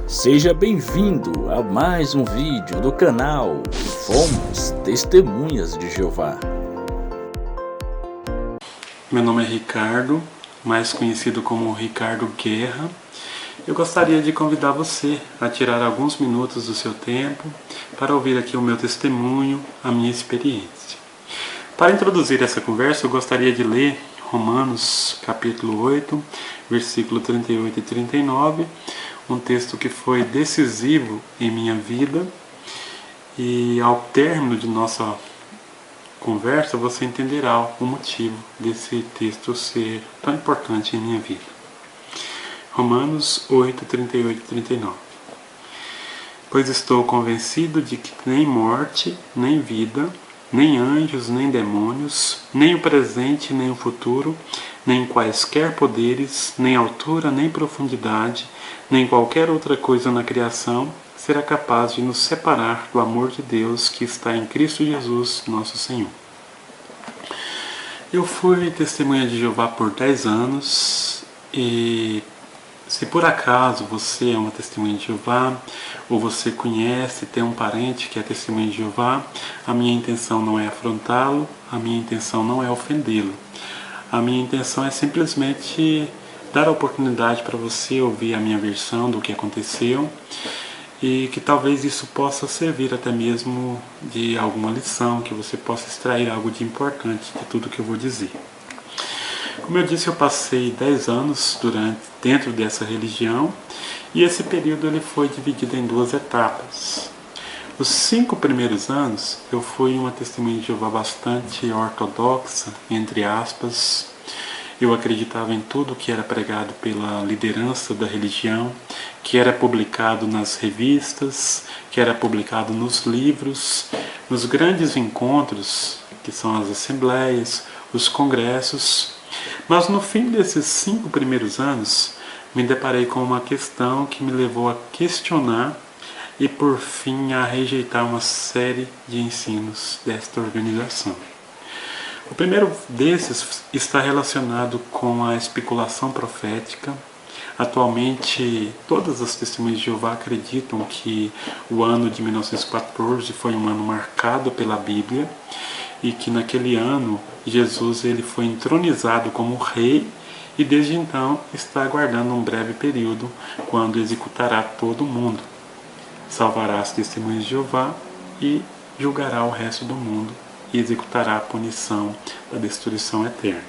Seja bem-vindo a mais um vídeo do canal Fomos Testemunhas de Jeová. Meu nome é Ricardo, mais conhecido como Ricardo Guerra. Eu gostaria de convidar você a tirar alguns minutos do seu tempo para ouvir aqui o meu testemunho, a minha experiência. Para introduzir essa conversa, eu gostaria de ler Romanos capítulo 8, versículo 38 e 39, um texto que foi decisivo em minha vida, e ao término de nossa conversa você entenderá o motivo desse texto ser tão importante em minha vida. Romanos 8, 38 e 39. Pois estou convencido de que nem morte, nem vida, nem anjos, nem demônios, nem o presente, nem o futuro, nem quaisquer poderes, nem altura, nem profundidade, nem qualquer outra coisa na criação será capaz de nos separar do amor de Deus que está em Cristo Jesus, nosso Senhor. Eu fui testemunha de Jeová por 10 anos e se por acaso você é uma testemunha de Jeová, ou você conhece, tem um parente que é testemunha de Jeová, a minha intenção não é afrontá-lo, a minha intenção não é ofendê-lo. A minha intenção é simplesmente dar a oportunidade para você ouvir a minha versão do que aconteceu e que talvez isso possa servir até mesmo de alguma lição, que você possa extrair algo de importante de tudo que eu vou dizer. Como eu disse, eu passei 10 anos dentro dessa religião e esse período ele foi dividido em 2 etapas. Os 5 primeiros anos eu fui uma testemunha de Jeová bastante ortodoxa, entre aspas. Eu acreditava em tudo que era pregado pela liderança da religião, que era publicado nas revistas, que era publicado nos livros, nos grandes encontros, que são as assembleias, os congressos. Mas no fim desses 5 primeiros anos, me deparei com uma questão que me levou a questionar e por fim a rejeitar uma série de ensinos desta organização. O primeiro desses está relacionado com a especulação profética. Atualmente, todas as testemunhas de Jeová acreditam que o ano de 1914 foi um ano marcado pela Bíblia e que naquele ano Jesus ele foi entronizado como rei e desde então está aguardando um breve período quando executará todo mundo. Salvará as testemunhas de Jeová e julgará o resto do mundo e executará a punição da destruição eterna.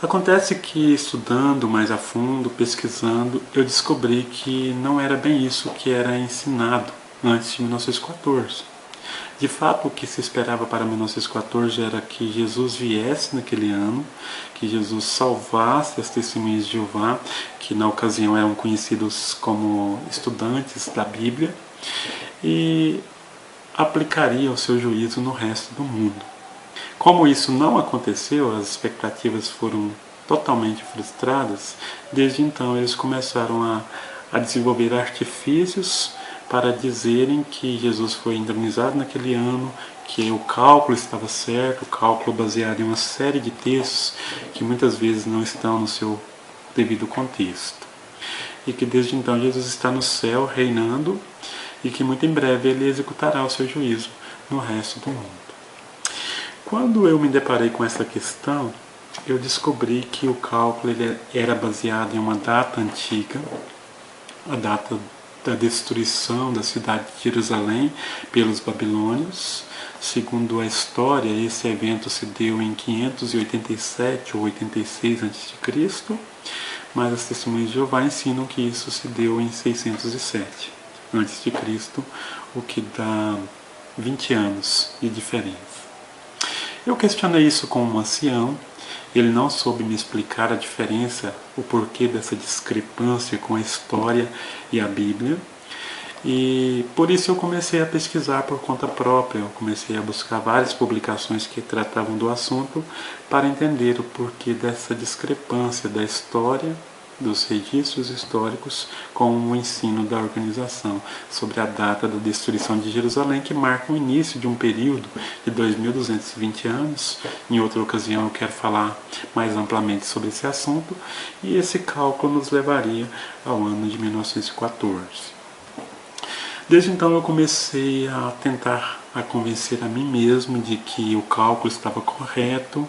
Acontece que estudando mais a fundo, pesquisando, eu descobri que não era bem isso que era ensinado antes de 1914. De fato, o que se esperava para 1914 era que Jesus viesse naquele ano, que Jesus salvasse as testemunhas de Jeová, que na ocasião eram conhecidos como estudantes da Bíblia, e aplicaria o seu juízo no resto do mundo. Como isso não aconteceu, as expectativas foram totalmente frustradas, desde então eles começaram a desenvolver artifícios para dizerem que Jesus foi entronizado naquele ano, que o cálculo estava certo, o cálculo baseado em uma série de textos que muitas vezes não estão no seu devido contexto. E que desde então Jesus está no céu reinando e que muito em breve ele executará o seu juízo no resto do mundo. Quando eu me deparei com essa questão, eu descobri que o cálculo ele era baseado em uma data antiga, a data da destruição da cidade de Jerusalém pelos babilônios. Segundo a história, esse evento se deu em 587 ou 86 a.C., mas as testemunhas de Jeová ensinam que isso se deu em 607 a.C., o que dá 20 anos de diferença. Eu questionei isso com um ancião. Ele não soube me explicar a diferença, o porquê dessa discrepância com a história e a Bíblia. E por isso eu comecei a pesquisar por conta própria. Eu comecei a buscar várias publicações que tratavam do assunto para entender o porquê dessa discrepância da história dos registros históricos com o ensino da organização sobre a data da destruição de Jerusalém, que marca o início de um período de 2.220 anos. Em outra ocasião eu quero falar mais amplamente sobre esse assunto, e esse cálculo nos levaria ao ano de 1914. Desde então eu comecei a tentar convencer a mim mesmo de que o cálculo estava correto,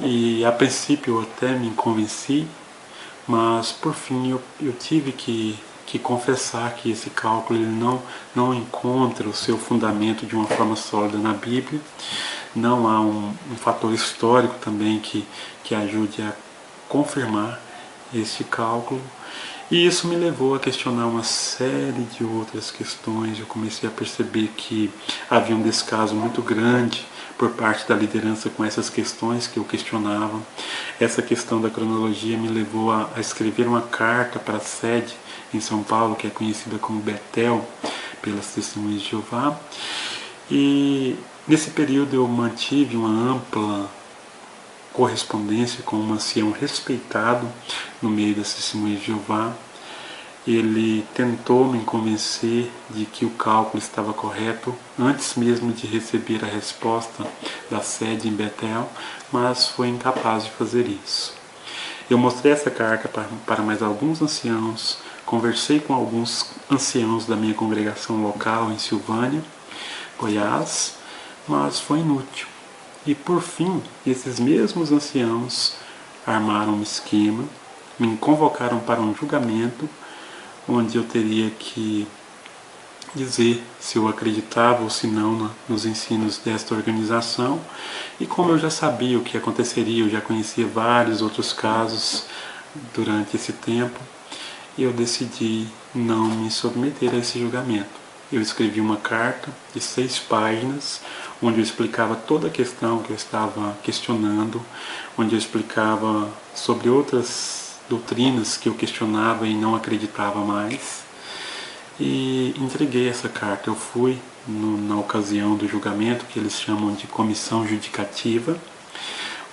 e a princípio eu até me convenci, mas por fim eu tive que confessar que esse cálculo ele não encontra o seu fundamento de uma forma sólida na Bíblia. Não há um fator histórico também que ajude a confirmar este cálculo. E isso me levou a questionar uma série de outras questões. Eu comecei a perceber que havia um descaso muito grande por parte da liderança com essas questões que eu questionava. Essa questão da cronologia me levou a escrever uma carta para a sede em São Paulo, que é conhecida como Betel, pelas Testemunhas de Jeová. E nesse período eu mantive uma ampla correspondência com um ancião respeitado no meio das Testemunhas de Jeová. Ele tentou me convencer de que o cálculo estava correto antes mesmo de receber a resposta da sede em Betel, mas foi incapaz de fazer isso. Eu mostrei essa carta para mais alguns anciãos, conversei com alguns anciãos da minha congregação local em Silvânia, Goiás, mas foi inútil. E por fim, esses mesmos anciãos armaram um esquema, me convocaram para um julgamento, onde eu teria que dizer se eu acreditava ou se não nos ensinos desta organização. E como eu já sabia o que aconteceria, eu já conhecia vários outros casos durante esse tempo, eu decidi não me submeter a esse julgamento. Eu escrevi uma carta de 6 páginas, onde eu explicava toda a questão que eu estava questionando, onde eu explicava sobre outras doutrinas que eu questionava e não acreditava mais, e entreguei essa carta. Eu fui na ocasião do julgamento, que eles chamam de comissão judicativa,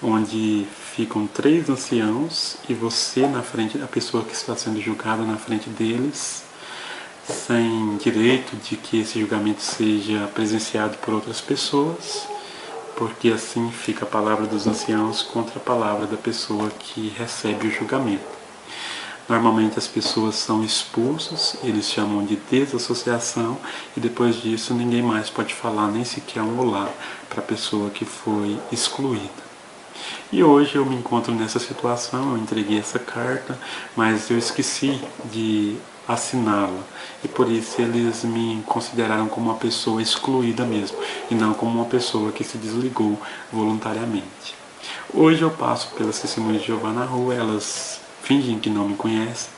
onde ficam 3 anciãos e você na frente, a pessoa que está sendo julgada na frente deles, sem direito de que esse julgamento seja presenciado por outras pessoas, porque assim fica a palavra dos anciãos contra a palavra da pessoa que recebe o julgamento. Normalmente as pessoas são expulsas, eles chamam de desassociação, e depois disso ninguém mais pode falar nem sequer um olá para a pessoa que foi excluída. E hoje eu me encontro nessa situação. Eu entreguei essa carta, mas eu esqueci de assiná-la, e por isso eles me consideraram como uma pessoa excluída mesmo, e não como uma pessoa que se desligou voluntariamente. Hoje eu passo pelas Testemunhas de Jeová na rua, elas fingem que não me conhecem,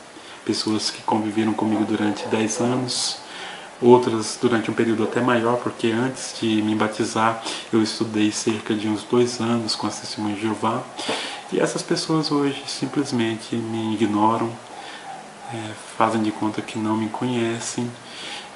pessoas que conviveram comigo durante 10 anos, outras durante um período até maior, porque antes de me batizar eu estudei cerca de uns 2 anos com as Testemunhas de Jeová, e essas pessoas hoje simplesmente me ignoram, fazem de conta que não me conhecem.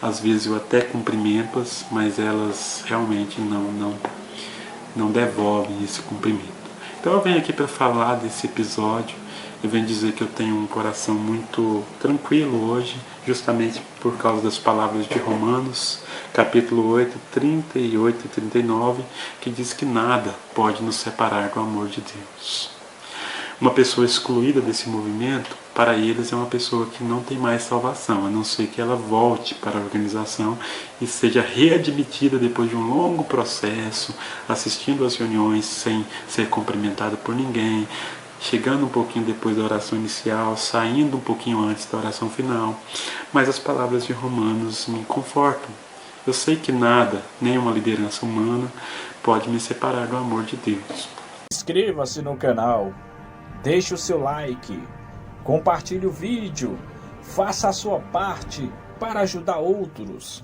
Às vezes eu até cumprimento-as, mas elas realmente não devolvem esse cumprimento. Então eu venho aqui para falar desse episódio. Eu venho dizer que eu tenho um coração muito tranquilo hoje, justamente por causa das palavras de Romanos, capítulo 8, 38 e 39, que diz que nada pode nos separar do amor de Deus. Uma pessoa excluída desse movimento, para eles é uma pessoa que não tem mais salvação, a não ser que ela volte para a organização e seja readmitida depois de um longo processo, assistindo às reuniões sem ser cumprimentada por ninguém, chegando um pouquinho depois da oração inicial, saindo um pouquinho antes da oração final. Mas as palavras de Romanos me confortam. Eu sei que nada, nem uma liderança humana, pode me separar do amor de Deus. Inscreva-se no canal, deixe o seu like, compartilhe o vídeo, faça a sua parte para ajudar outros.